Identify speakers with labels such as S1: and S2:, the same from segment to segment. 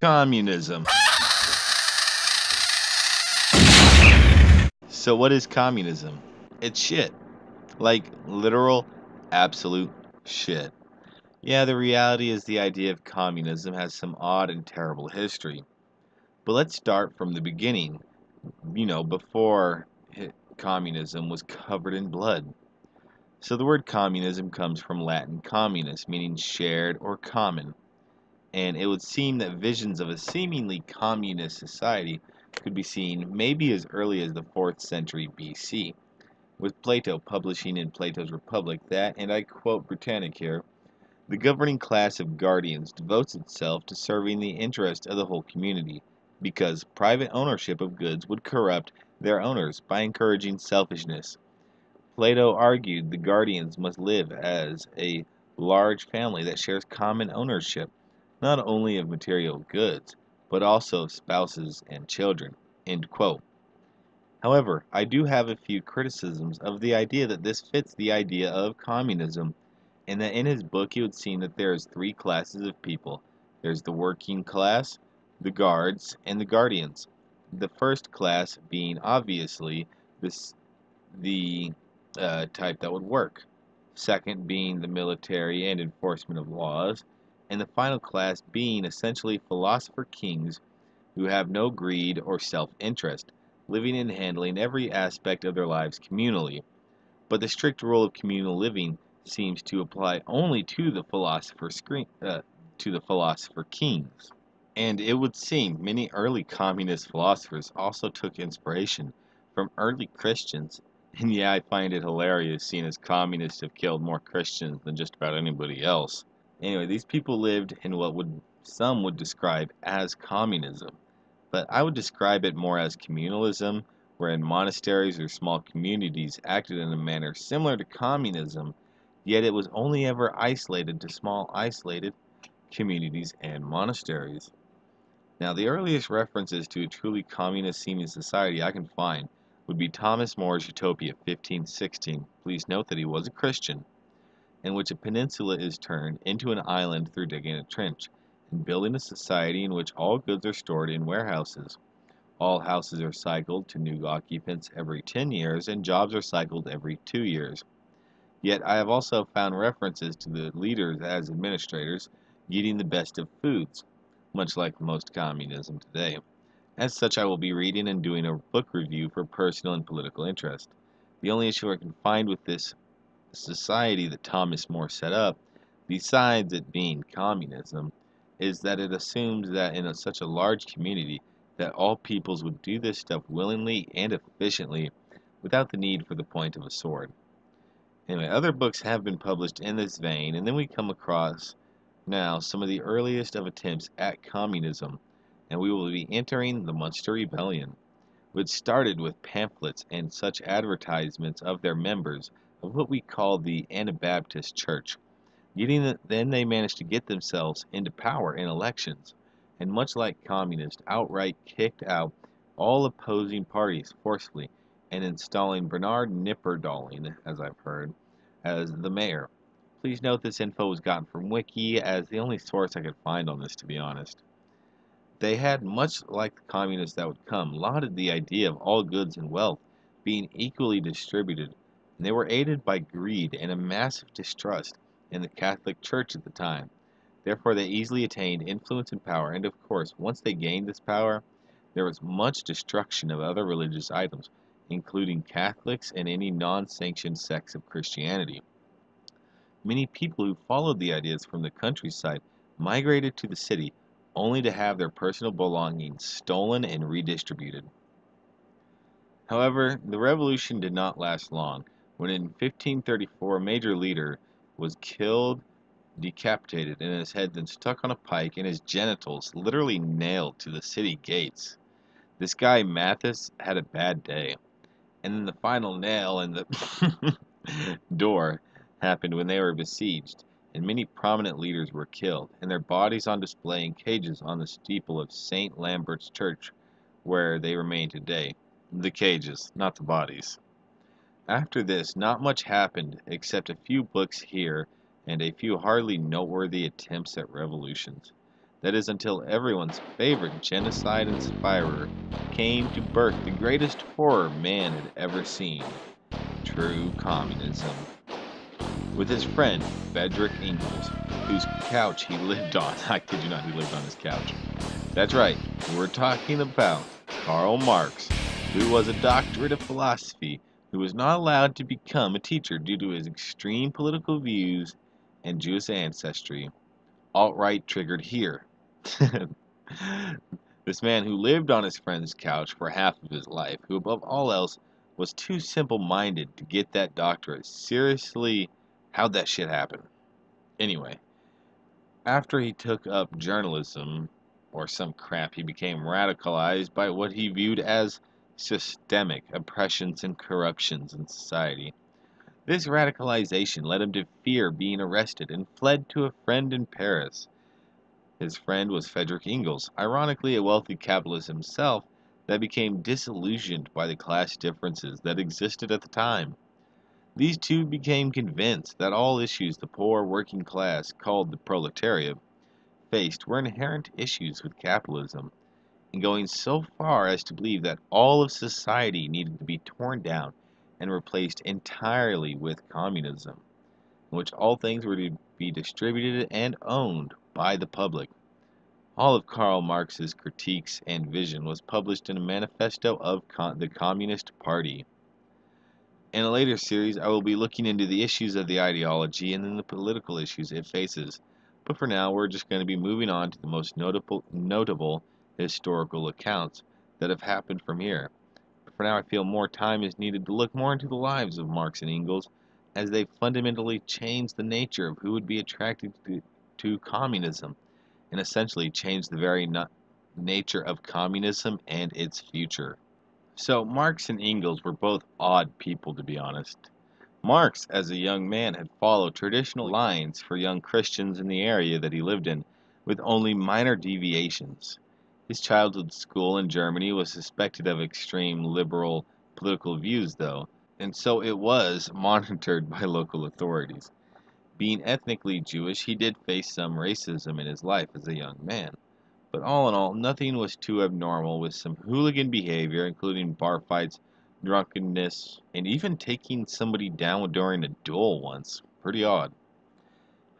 S1: Communism. So what is communism? It's shit. Like literal, absolute shit. Yeah, the reality is the idea of communism has some odd and terrible history. But let's start from the beginning, before communism was covered in blood. So the word communism comes from Latin communis, meaning shared or common. And it would seem that visions of a seemingly communist society could be seen maybe as early as the 4th century BC, with Plato publishing in Plato's Republic that, and I quote Britannic here, the governing class of guardians devotes itself to serving the interest of the whole community, because private ownership of goods would corrupt their owners by encouraging selfishness. Plato argued the guardians must live as a large family that shares common ownership, not only of material goods, but also of spouses and children. End quote. However, I do have a few criticisms of the idea that this fits the idea of communism, and that in his book it would seem that there is three classes of people. There's the working class, the guards, and the guardians. The first class being obviously the type that would work. Second being the military and enforcement of laws, and the final class being essentially philosopher kings who have no greed or self-interest, living and handling every aspect of their lives communally. But the strict rule of communal living seems to apply only to the philosopher kings. And it would seem many early communist philosophers also took inspiration from early Christians. And yeah, I find it hilarious seeing as communists have killed more Christians than just about anybody else. Anyway, these people lived in what would some would describe as communism, but I would describe it more as communalism, wherein monasteries or small communities acted in a manner similar to communism, yet it was only ever isolated to small isolated communities and monasteries. Now, the earliest references to a truly communist seeming society I can find would be Thomas More's Utopia 1516. Please note that he was a Christian, in which a peninsula is turned into an island through digging a trench, and building a society in which all goods are stored in warehouses. All houses are cycled to new occupants every 10 years, and jobs are cycled every 2 years. Yet I have also found references to the leaders as administrators getting the best of foods, much like most communism today. As such, I will be reading and doing a book review for personal and political interest. The only issue I can find with this society that Thomas More set up, besides it being communism, is that it assumes that in such a large community that all peoples would do this stuff willingly and efficiently without the need for the point of a sword. Anyway, other books have been published in this vein, and then we come across now some of the earliest of attempts at communism, and we will be entering the Munster Rebellion, which started with pamphlets and such advertisements of their members of what we call the Anabaptist Church. Then they managed to get themselves into power in elections, and much like communists, outright kicked out all opposing parties forcefully, and installing Bernard Knipperdolling, as I've heard, as the mayor. Please note this info was gotten from Wiki as the only source I could find on this, to be honest. They had, much like the communists that would come, lauded the idea of all goods and wealth being equally distributed, and they were aided by greed and a massive distrust in the Catholic Church at the time. Therefore, they easily attained influence and power, and of course, once they gained this power, there was much destruction of other religious items, including Catholics and any non-sanctioned sects of Christianity. Many people who followed the ideas from the countryside migrated to the city only to have their personal belongings stolen and redistributed. However, the revolution did not last long. When in 1534 a major leader was killed, decapitated, and his head then stuck on a pike and his genitals literally nailed to the city gates. This guy Mathis had a bad day. And then the final nail in the door happened when they were besieged, and many prominent leaders were killed, and their bodies on display in cages on the steeple of St. Lambert's Church, where they remain today. The cages, not the bodies. After this, not much happened except a few books here and a few hardly noteworthy attempts at revolutions. That is until everyone's favorite genocide inspirer came to birth the greatest horror man had ever seen, true communism. With his friend, Frederick Engels, whose couch he lived on. I kid you not, he lived on his couch. That's right, we're talking about Karl Marx, who was a doctorate of philosophy, who was not allowed to become a teacher due to his extreme political views and Jewish ancestry. Alt-right triggered here. This man who lived on his friend's couch for half of his life, who above all else was too simple-minded to get that doctorate. Seriously, how'd that shit happen? Anyway, after he took up journalism or some crap, he became radicalized by what he viewed as systemic oppressions and corruptions in society. This radicalization led him to fear being arrested and fled to a friend in Paris. His friend was Frederick Engels, ironically a wealthy capitalist himself that became disillusioned by the class differences that existed at the time. These two became convinced that all issues the poor working class, called the proletariat, faced were inherent issues with capitalism, and going so far as to believe that all of society needed to be torn down and replaced entirely with communism, in which all things were to be distributed and owned by the public. All of Karl Marx's critiques and vision was published in a manifesto of the Communist Party. In a later series, I will be looking into the issues of the ideology and then the political issues it faces. But for now, we're just going to be moving on to the most notable historical accounts that have happened from here. But for now, I feel more time is needed to look more into the lives of Marx and Engels, as they fundamentally changed the nature of who would be attracted to communism, and essentially changed the very nature of communism and its future. So, Marx and Engels were both odd people, to be honest. Marx, as a young man, had followed traditional lines for young Christians in the area that he lived in, with only minor deviations. His childhood school in Germany was suspected of extreme liberal political views, though, and so it was monitored by local authorities. Being ethnically Jewish, he did face some racism in his life as a young man. But all in all, nothing was too abnormal, with some hooligan behavior, including bar fights, drunkenness, and even taking somebody down during a duel once. Pretty odd.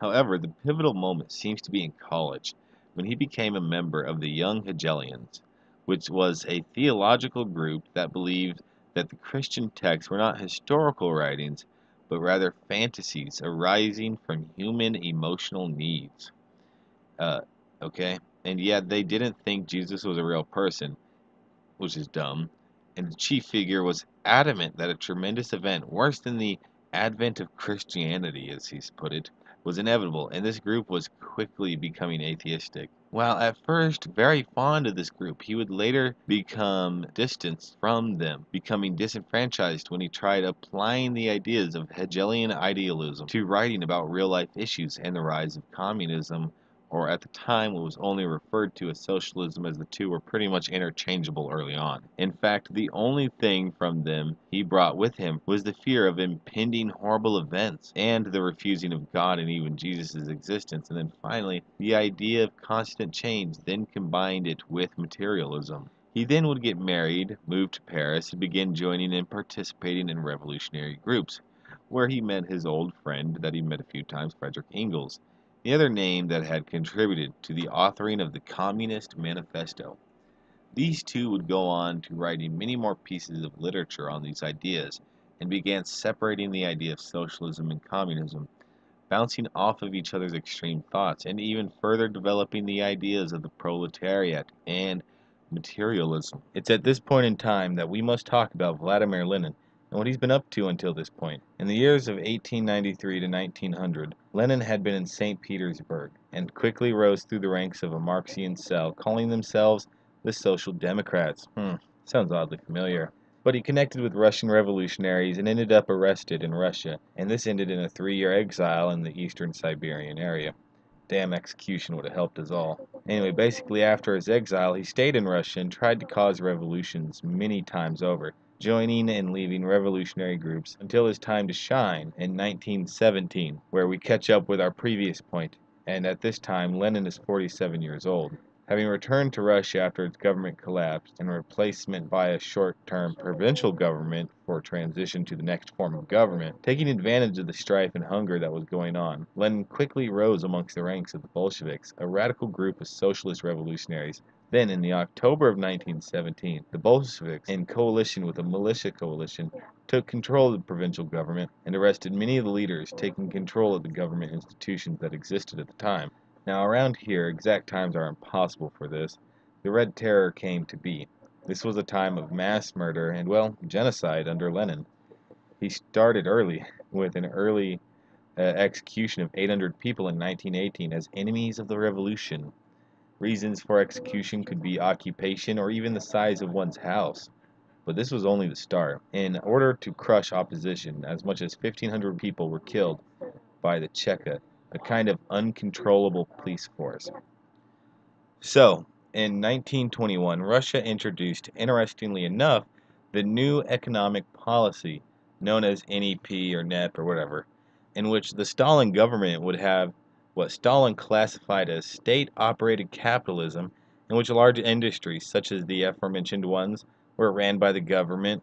S1: However, the pivotal moment seems to be in college, when he became a member of the Young Hegelians, which was a theological group that believed that the Christian texts were not historical writings, but rather fantasies arising from human emotional needs. Uh, okay? And yet they didn't think Jesus was a real person, which is dumb. And the chief figure was adamant that a tremendous event, worse than the advent of Christianity, as he's put it, was inevitable, and this group was quickly becoming atheistic. While at first very fond of this group, he would later become distanced from them, becoming disenfranchised when he tried applying the ideas of Hegelian idealism to writing about real life issues and the rise of communism, or at the time what was only referred to as socialism, as the two were pretty much interchangeable early on. In fact, the only thing from them he brought with him was the fear of impending horrible events, and the refusing of God and even Jesus' existence, and then finally, the idea of constant change, then combined it with materialism. He then would get married, move to Paris, and begin joining and participating in revolutionary groups, where he met his old friend that he met a few times, Frederick Engels, the other name that had contributed to the authoring of the Communist Manifesto. These two would go on to writing many more pieces of literature on these ideas, and began separating the idea of socialism and communism, bouncing off of each other's extreme thoughts, and even further developing the ideas of the proletariat and materialism. It's at this point in time that we must talk about Vladimir Lenin and what he's been up to until this point. In the years of 1893 to 1900, Lenin had been in St. Petersburg and quickly rose through the ranks of a Marxian cell, calling themselves the Social Democrats. Sounds oddly familiar. But he connected with Russian revolutionaries and ended up arrested in Russia, and this ended in a 3-year exile in the eastern Siberian area. Damn, execution would have helped us all. Anyway, basically after his exile, he stayed in Russia and tried to cause revolutions many times over, joining and leaving revolutionary groups until his time to shine in 1917, where we catch up with our previous point, and at this time Lenin is 47 years old. Having returned to Russia after its government collapsed and replacement by a short-term provincial government for transition to the next form of government, taking advantage of the strife and hunger that was going on, Lenin quickly rose amongst the ranks of the Bolsheviks, a radical group of socialist revolutionaries. Then, in the October of 1917, the Bolsheviks, in coalition with a militia coalition, took control of the provincial government and arrested many of the leaders, taking control of the government institutions that existed at the time. Now, around here, exact times are impossible for this. The Red Terror came to be. This was a time of mass murder and, well, genocide under Lenin. He started early, with an early execution of 800 people in 1918 as enemies of the revolution. Reasons for execution could be occupation or even the size of one's house. But this was only the start. In order to crush opposition, as much as 1,500 people were killed by the Cheka, a kind of uncontrollable police force. So, in 1921, Russia introduced, interestingly enough, the new economic policy known as NEP or NEP or whatever, in which the Stalin government would have what Stalin classified as state-operated capitalism, in which large industries, such as the aforementioned ones, were ran by the government,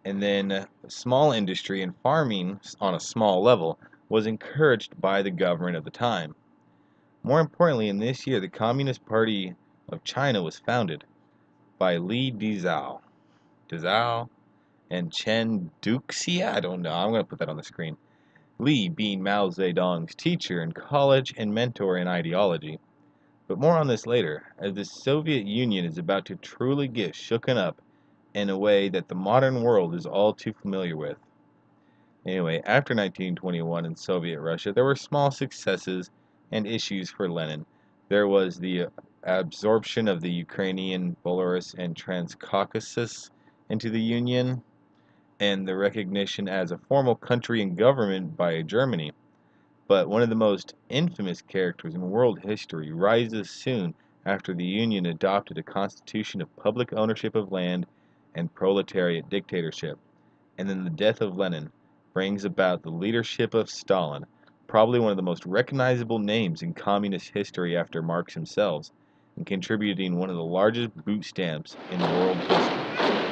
S1: and then small industry and farming on a small level was encouraged by the government of the time. More importantly, in this year, the Communist Party of China was founded by Li Dezhou and Chen Duxia. I don't know. I'm going to put that on the screen. Li being Mao Zedong's teacher in college and mentor in ideology. But more on this later, as the Soviet Union is about to truly get shooken up in a way that the modern world is all too familiar with. Anyway, after 1921 in Soviet Russia, there were small successes and issues for Lenin. There was the absorption of the Ukrainian, Belarus, and Transcaucasus into the Union, and the recognition as a formal country and government by Germany. But one of the most infamous characters in world history rises soon after the Union adopted a constitution of public ownership of land and proletariat dictatorship. And then the death of Lenin brings about the leadership of Stalin, probably one of the most recognizable names in communist history after Marx himself, and contributing one of the largest boot stamps in world history.